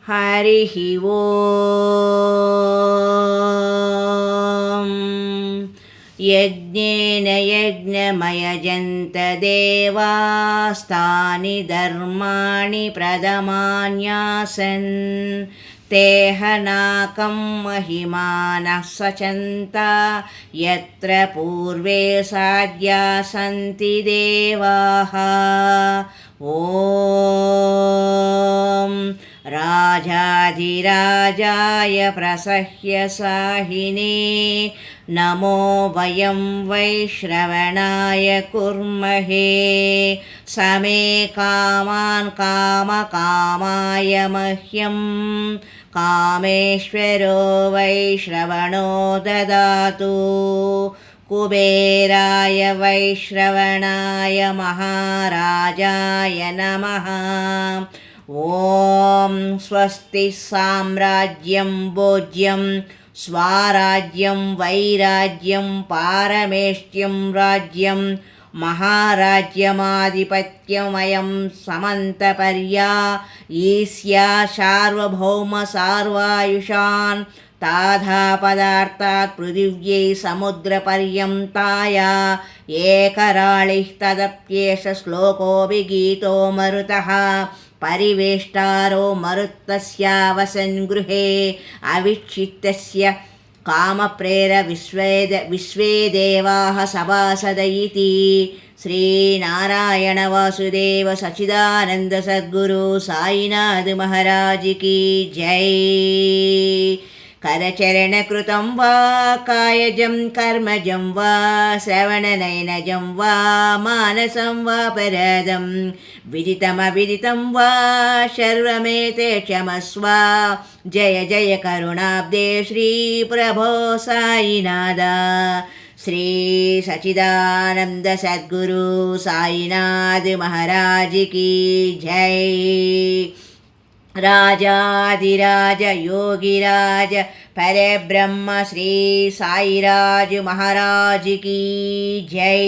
हरिः ओम्। यज्ञेन यज्ञमयजन्त देवास्तानि धर्माणि प्रथमान्यासन् तेहनाकं महिमानः सचन्त यत्र पूर्वे साध्या सन्ति देवाः। ॐ राजाधिराजाय प्रसह्य साहिने नमो वयं वैश्रवणाय कुर्महे समे कामान् कामकामाय मह्यं कामेश्वरो वैश्रवणो ददातु। कुबेराय वैश्रवणाय महाराजाय नमः। ॐ स्वस्ति साम्राज्यं भोज्यं स्वाराज्यं वैराज्यं पारमेष्ट्यं राज्यं महाराज्यमाधिपत्यमयं समन्तपर्या ईस्या सार्वभौम सार्वायुषान् ताधा पदार्थात् पृथिव्यै समुद्रपर्यन्ताया एकराळिः तदप्येष श्लोकोऽभिगीतो मरुतः परिवेष्टारो मरुत्तस्यावसन् गृहे अविक्षिप्तस्य कामप्रेर विश्वे देवाः सभासद इति। श्रीनारायण वासुदेव सच्चिदानन्द सद्गुरु साईनाथ महाराज की जय। करचरणकृतं वा कायजं कर्मजं वा श्रवणनयनजं वा मानसं वा परादं विदितमविदितं वा सर्वमेते क्षमस्व। जय जय करुणाब्दे श्रीप्रभो साईनाथ। श्री सच्चिदानंद सद्गुरु साईनाथ महाराज की जय। राजाधिराज योगिराज परब्रह्म श्री साईराज महाराज की जय।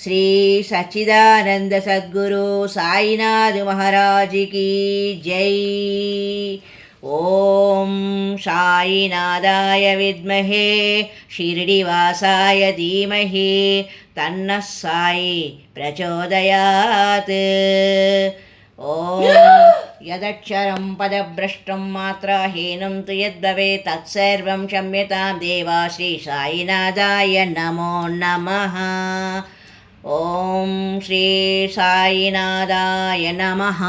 श्री सच्चिदानंद सद्गुरु साईनाथ महाराज की जय। ओम साईनाथाय विद्महे शिरडिवासाय धीमहि तन्नः साई प्रचोदयात्। ॐ यदक्षरं पदभ्रष्टं मात्राहीनं तु यद्भवेत् तत्सर्वं क्षम्यतां देवा। श्री साईनाथाय नमो नमः। ॐ श्री साईनाथाय नमः।